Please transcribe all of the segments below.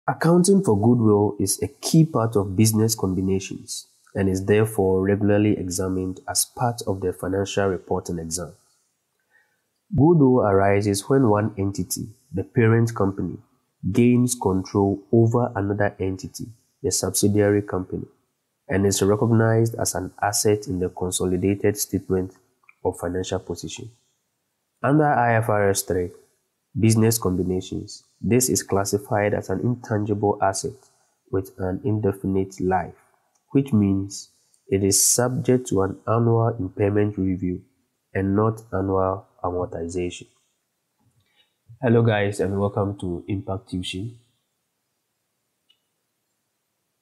Accounting for goodwill is a key part of business combinations and is therefore regularly examined as part of the financial reporting exam. Goodwill arises when one entity, the parent company, gains control over another entity, the subsidiary company, and is recognized as an asset in the consolidated statement of financial position. Under IFRS 3, business combinations, this is classified as an intangible asset with an indefinite life, which means it is subject to an annual impairment review and not annual amortization. Hello guys, and welcome to Impact Tuition.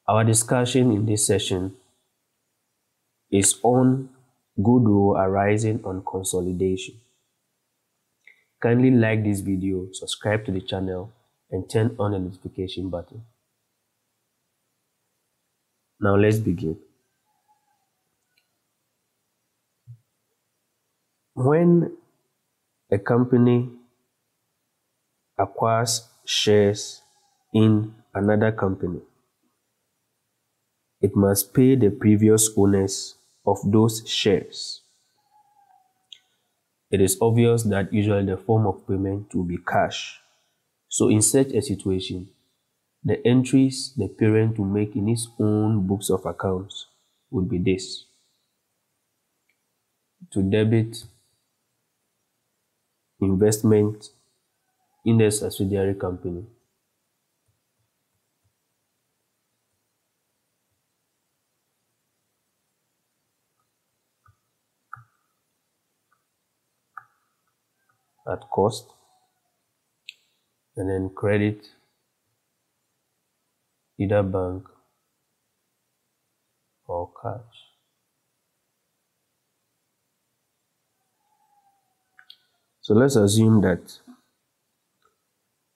Our discussion in this session is on goodwill arising on consolidation. Kindly like this video, subscribe to the channel, and turn on the notification button. Now let's begin. When a company acquires shares in another company, it must pay the previous owners of those shares. It is obvious that usually the form of payment will be cash. So in such a situation, the entries the parent will make in its own books of accounts would be this: to debit investment in the subsidiary company, at cost, and then credit either bank or cash. So let's assume that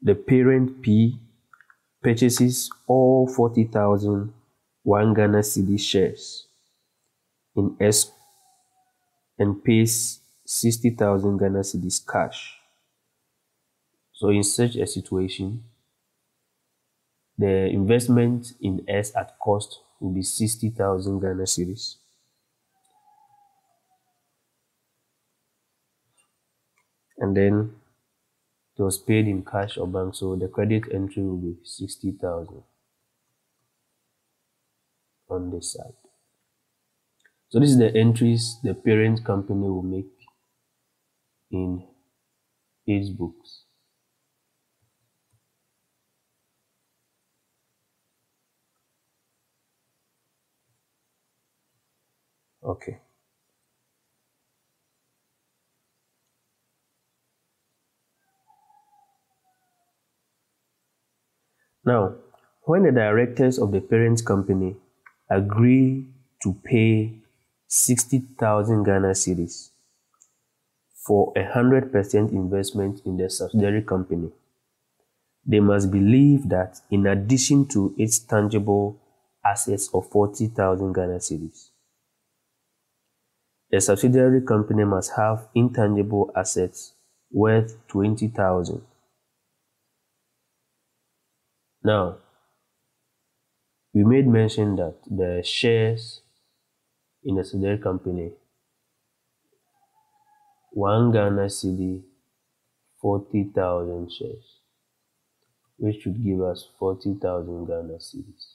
the parent P purchases all 40,000 1 Ghana cedi shares in S and pays 60,000 Ghana cedis cash. So in such a situation, the investment in S at cost will be 60,000 Ghana cedis. And then it was paid in cash or bank, so the credit entry will be 60,000 on this side. So this is the entries the parent company will make in its books. Okay. Now, when the directors of the parent company agree to pay 60,000 Ghana cedis for 100% investment in the subsidiary company, they must believe that in addition to its tangible assets of 40,000 Ghana cedis, the subsidiary company must have intangible assets worth 20,000. Now, we made mention that the shares in the subsidiary company, 1 Ghana cedi, 40,000 shares, which should give us 40,000 Ghana cedis.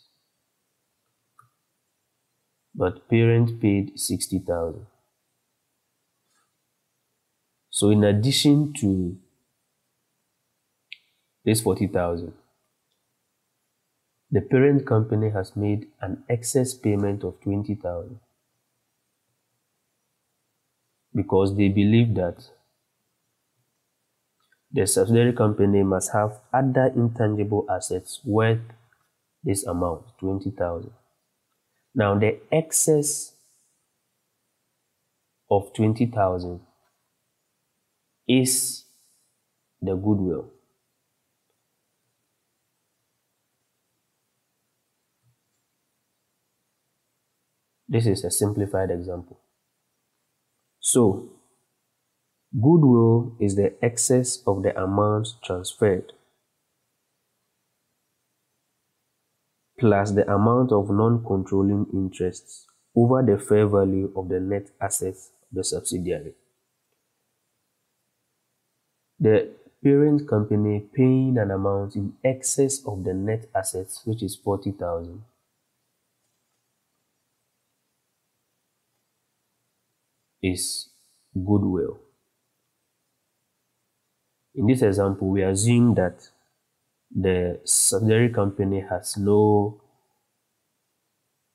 But parent paid 60,000. So in addition to this 40,000, the parent company has made an excess payment of 20,000 because they believe that the subsidiary company must have other intangible assets worth this amount, 20,000. Now the excess of 20,000 is the goodwill. This is a simplified example. So, goodwill is the excess of the amounts transferred. plus the amount of non-controlling interests over the fair value of the net assets of the subsidiary. The parent company paying an amount in excess of the net assets, which is 40,000, is goodwill. In this example, we assume that the subsidiary company has no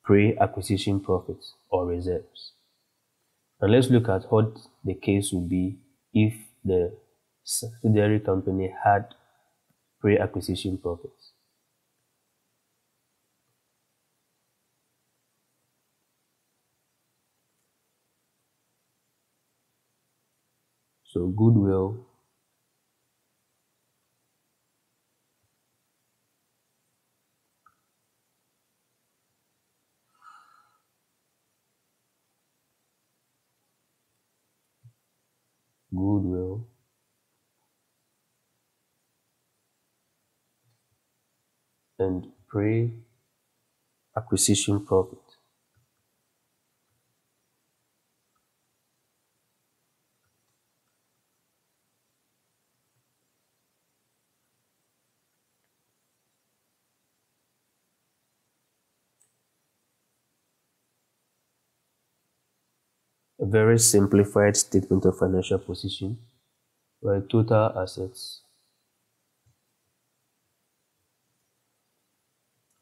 pre-acquisition profits or reserves. And let's look at what the case would be if the subsidiary company had pre-acquisition profits. So goodwill and pre-acquisition profit. A very simplified statement of financial position where total assets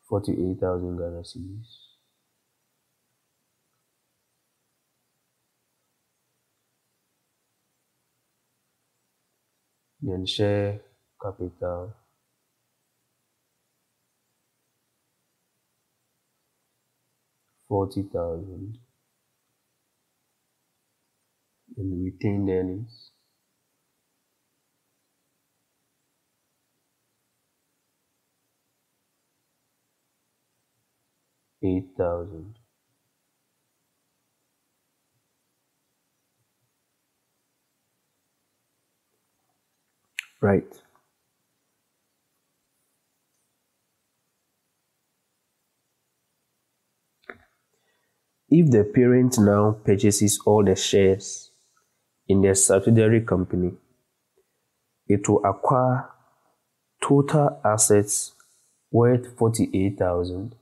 48,000 Ghana cedis. Then share capital 40,000 and retained earnings 8,000. Right. If the parent now purchases all the shares in the subsidiary company, it will acquire total assets worth 48,000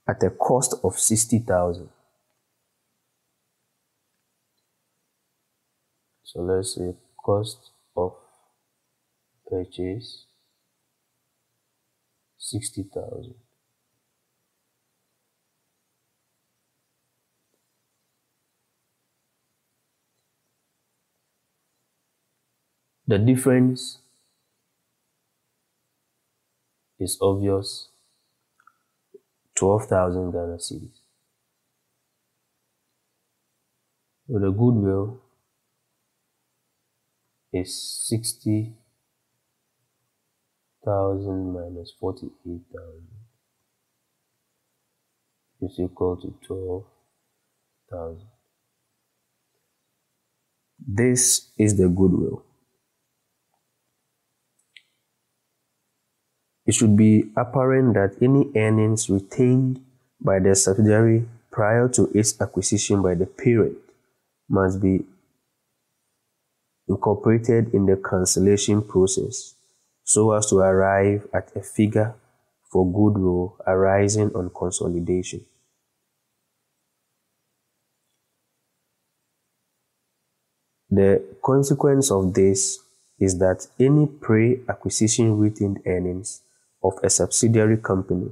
at a cost of 60,000. So let's say cost of purchase 60,000. The difference is obvious, 12,000 Ghana cedis. So the goodwill is 60,000 minus 48,000 is equal to 12,000. This is the goodwill. It should be apparent that any earnings retained by the subsidiary prior to its acquisition by the parent must be incorporated in the cancellation process so as to arrive at a figure for goodwill arising on consolidation. The consequence of this is that any pre-acquisition retained earnings of a subsidiary company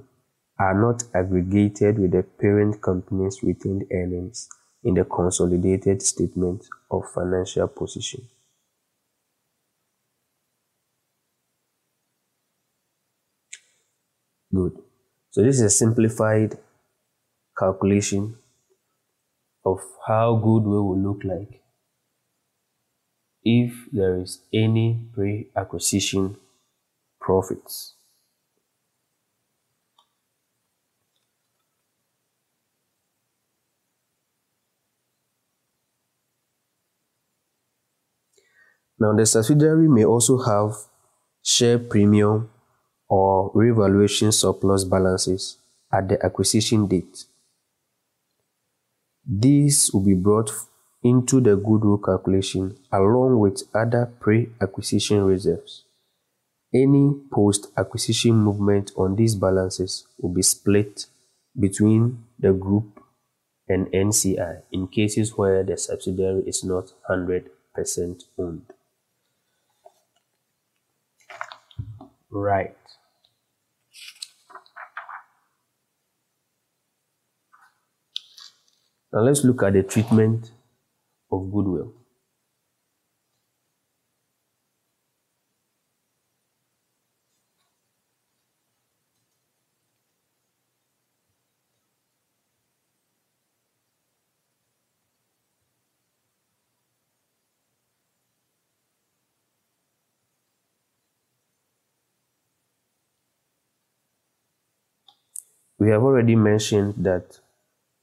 are not aggregated with the parent company's retained earnings in the consolidated statement of financial position. Good. So this is a simplified calculation of how goodwill will look like if there is any pre-acquisition profits. Now the subsidiary may also have share premium or revaluation surplus balances at the acquisition date. These will be brought into the goodwill calculation along with other pre-acquisition reserves. Any post-acquisition movement on these balances will be split between the group and NCI in cases where the subsidiary is not 100% owned. Right. Now let's look at the treatment of goodwill. We have already mentioned that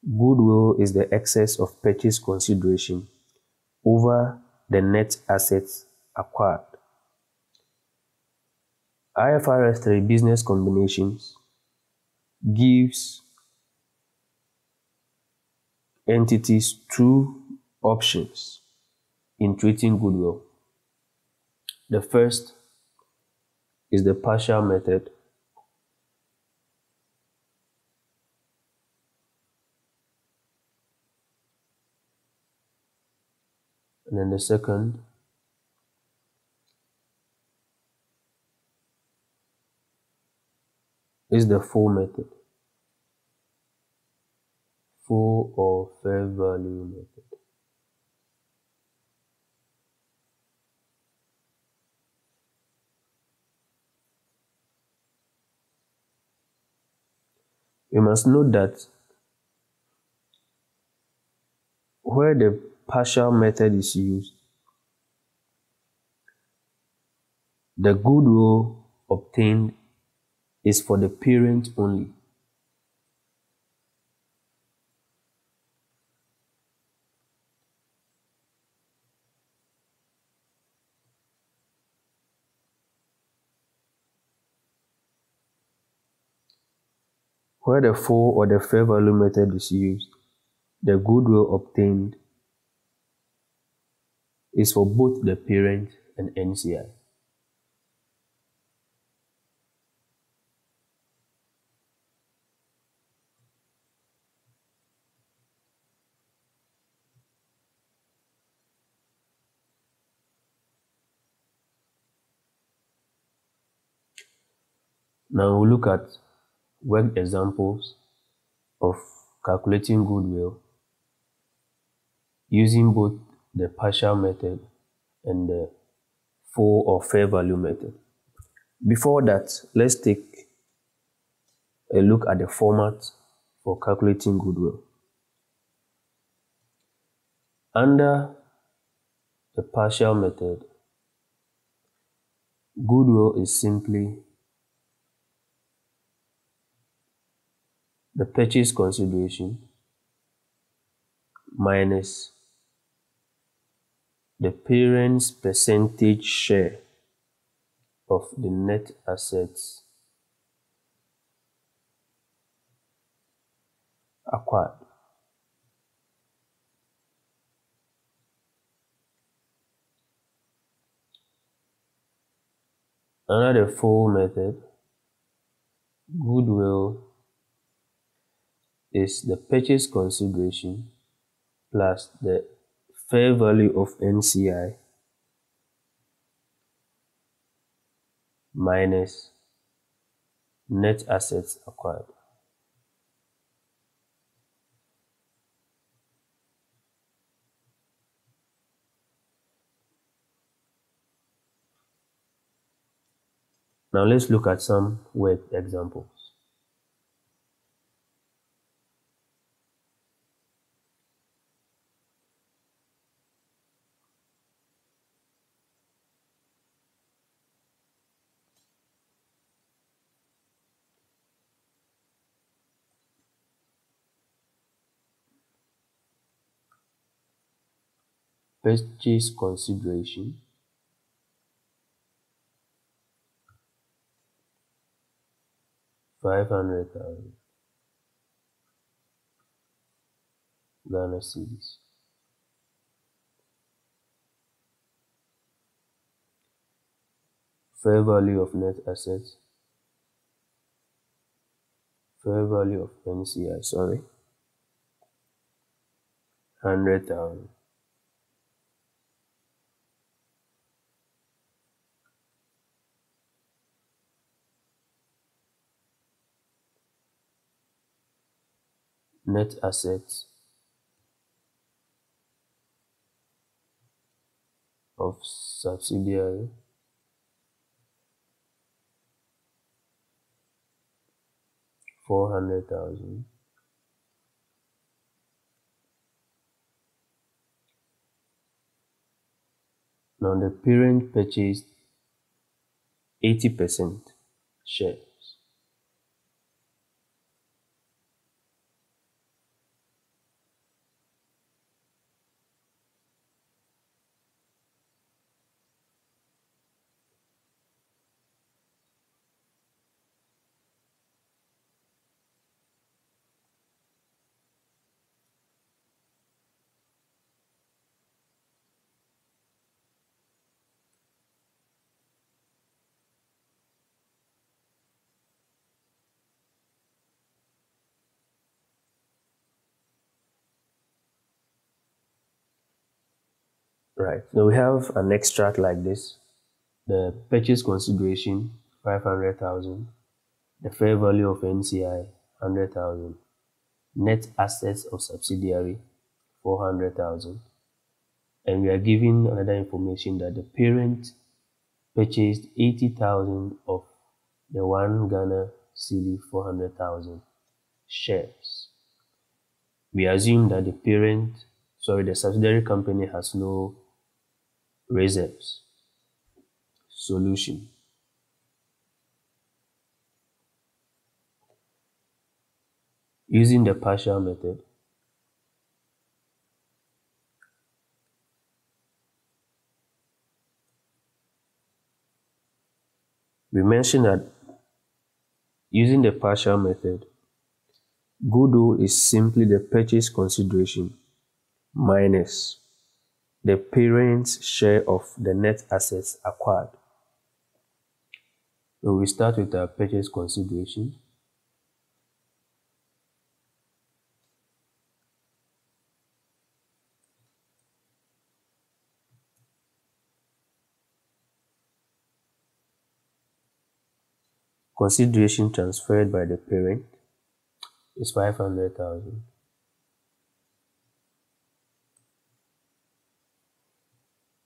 goodwill is the excess of purchase consideration over the net assets acquired. IFRS 3 business combinations gives entities two options in treating goodwill. The first is the partial method, and then the second is the full method, full or fair value method. We must note that where the partial method is used, the goodwill obtained is for the parent only. Where the full or the fair value method is used, the goodwill obtained is for both the parent and NCI. Now we'll look at worked examples of calculating goodwill using both the partial method and the full or fair value method. Before that, let's take a look at the format for calculating goodwill. Under the partial method, goodwill is simply the purchase consideration minus the parent's percentage share of the net assets acquired. Under the full method, goodwill is the purchase consideration plus the fair value of NCI minus net assets acquired. Now let's look at some worked examples. Purchase consideration 500,000 Ghana cedis. Fair value of net assets, fair value of NCI, 100,000. Net assets of subsidiary, 400,000. Now the parent purchased 80% shares. Right. Now we have an extract like this. The purchase consideration, 500,000. The fair value of NCI, 100,000. Net assets of subsidiary, 400,000. And we are given another information that the parent purchased 80,000 of the 1 Ghana cedi 400,000 shares. We assume that the subsidiary company has no reserves. Solution. Using the partial method, we mentioned that using the partial method, goodwill is simply the purchase consideration minus the parent's share of the net assets acquired. So we start with our purchase consideration. Consideration transferred by the parent is 500,000.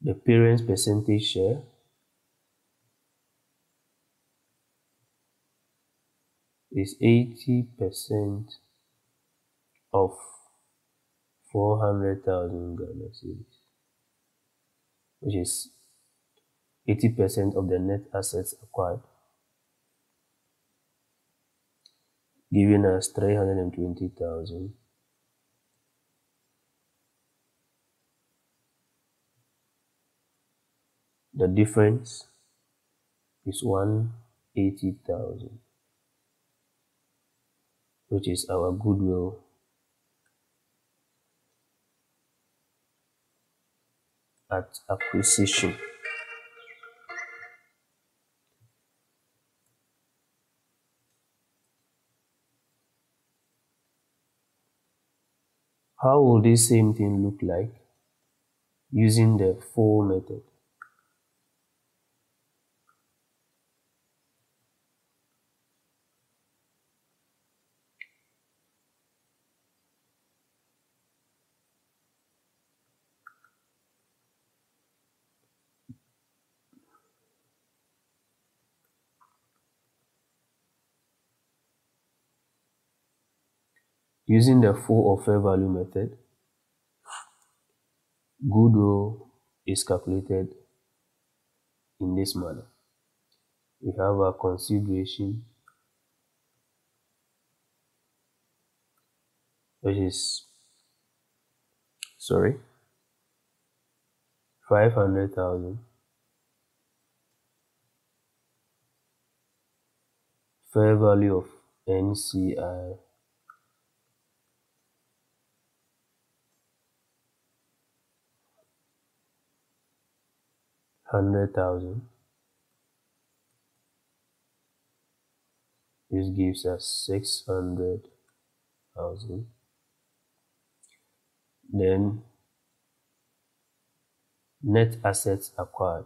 The parent's percentage share is 80% of 400,000 Ghana cedis, which is 80% of the net assets acquired, giving us 320,000. The difference is 180,000, which is our goodwill at acquisition. How will this same thing look like using the full method? Using the full or fair value method, goodwill is calculated in this manner. We have our consideration, which is 500,000. Fair value of NCI 100,000. This gives us 600,000. Then net assets acquired.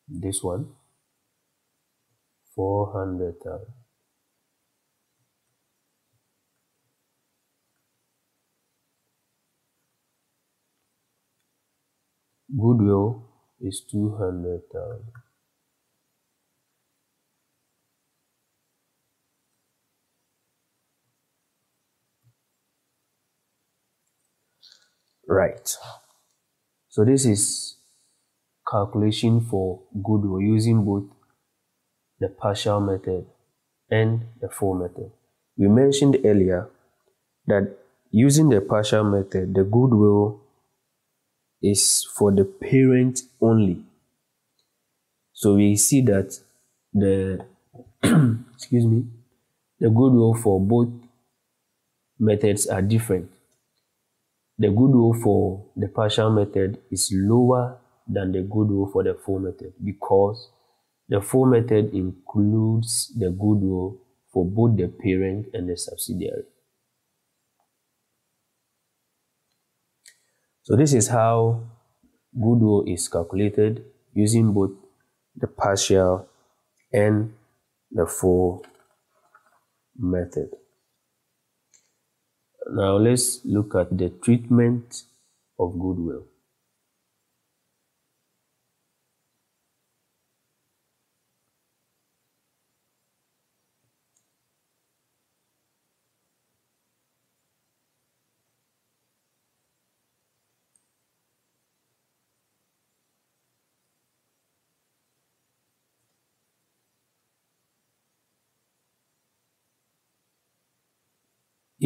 This one, 400,000. Goodwill is 200,000. Right. So this is calculation for goodwill using both the partial method and the full method. We mentioned earlier that using the partial method, the goodwill is for the parent only. So we see that the excuse me, the goodwill for both methods are different. The goodwill for the partial method is lower than the goodwill for the full method because the full method includes the goodwill for both the parent and the subsidiary. So this is how goodwill is calculated using both the partial and the full method. Now let's look at the treatment of goodwill.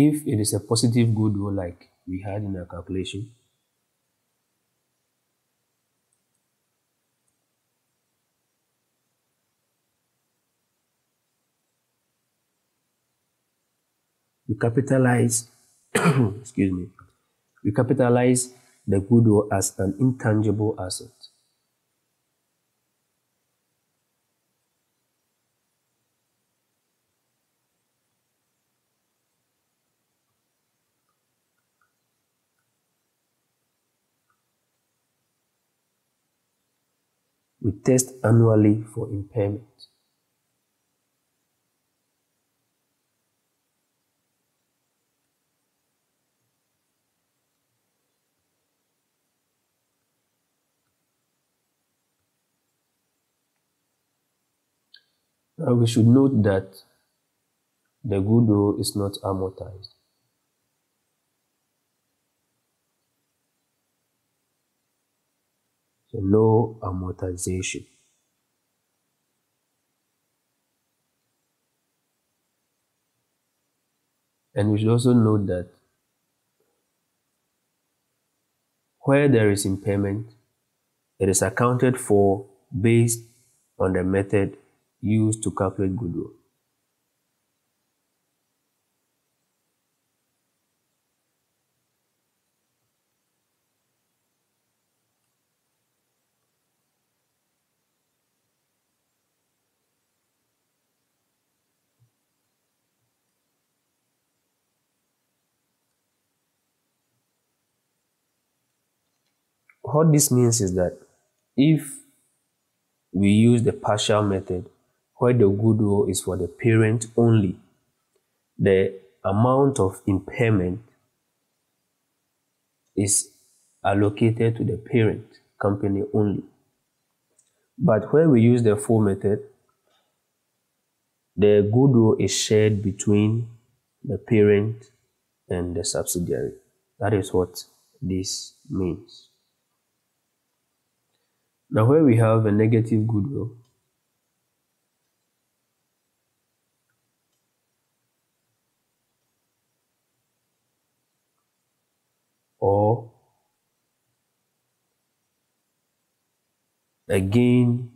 If it is a positive goodwill like we had in our calculation, we capitalize excuse me, we capitalize the goodwill as an intangible asset. We test annually for impairment. Now we should note that the goodwill is not amortized. So no amortization. And we should also note that where there is impairment, it is accounted for based on the method used to calculate goodwill. What this means is that if we use the partial method where the goodwill is for the parent only, the amount of impairment is allocated to the parent company only. But where we use the full method, the goodwill is shared between the parent and the subsidiary. That is what this means. Now, where we have a negative goodwill, or a gain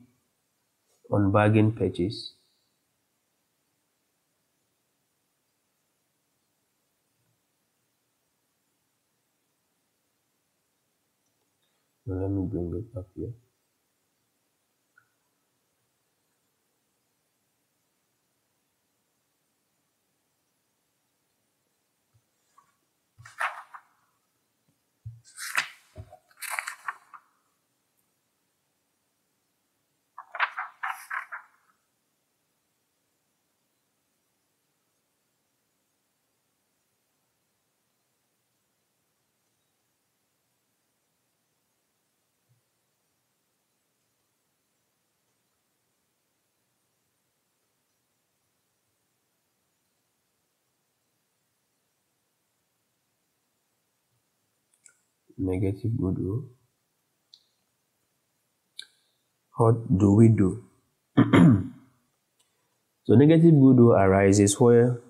on bargain purchase, now let me bring it up here. Negative goodwill. What do we do? So negative goodwill arises where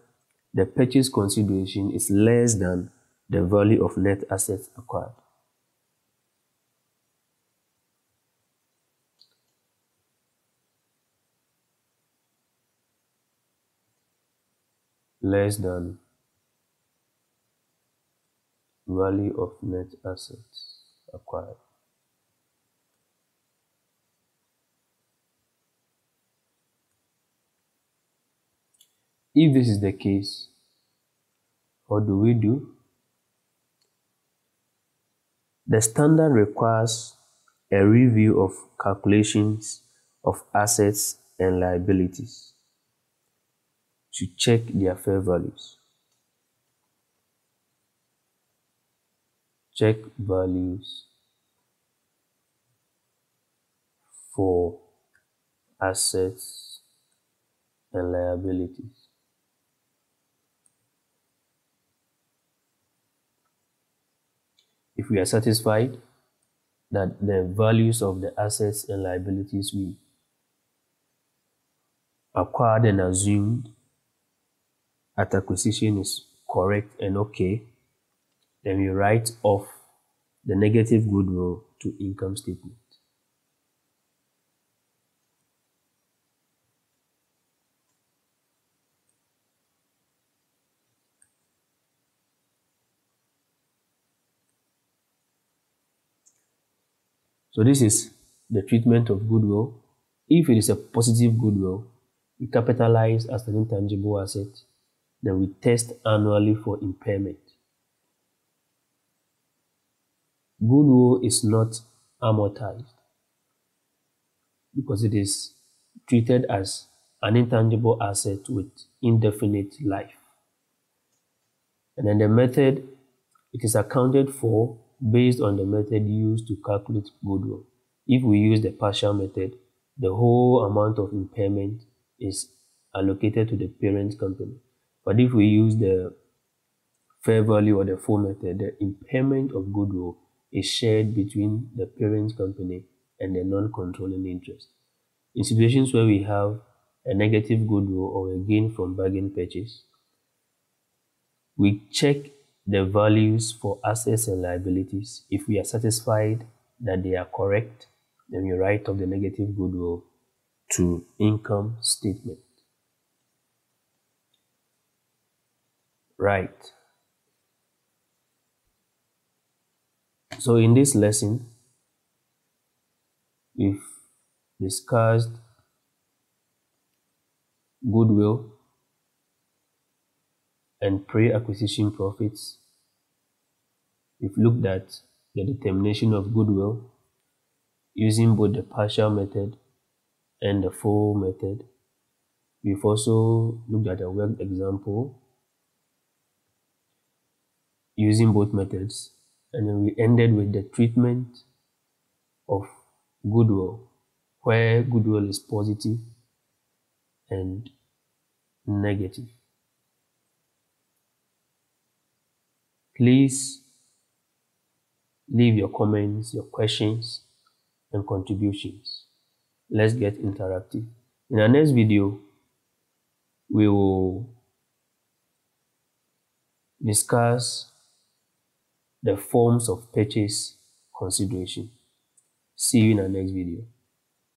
the purchase consideration is less than the value of net assets acquired. Less than value of net assets acquired. If this is the case, what do we do? The standard requires a review of calculations of assets and liabilities to check their fair values. Check values for assets and liabilities. If we are satisfied that the values of the assets and liabilities we acquired and assumed at acquisition is correct and okay, then we write off the negative goodwill to income statement. So this is the treatment of goodwill. If it is a positive goodwill, we capitalize as an intangible asset, then we test annually for impairment. Goodwill is not amortized because it is treated as an intangible asset with indefinite life. And then the method, it is accounted for based on the method used to calculate goodwill. If we use the partial method, the whole amount of impairment is allocated to the parent company. But if we use the fair value or the full method, the impairment of goodwill is shared between the parent company and the non-controlling interest. In situations where we have a negative goodwill or a gain from bargain purchase, we check the values for assets and liabilities. If we are satisfied that they are correct, then we write off the negative goodwill to income statement. Right. So in this lesson, we've discussed goodwill and pre-acquisition profits. We've looked at the determination of goodwill using both the partial method and the full method. We've also looked at a worked example using both methods, and then we ended with the treatment of goodwill, where goodwill is positive and negative. Please leave your comments, your questions, and contributions. Let's get interactive. In our next video, we will discuss the forms of purchase consideration. See you in our next video.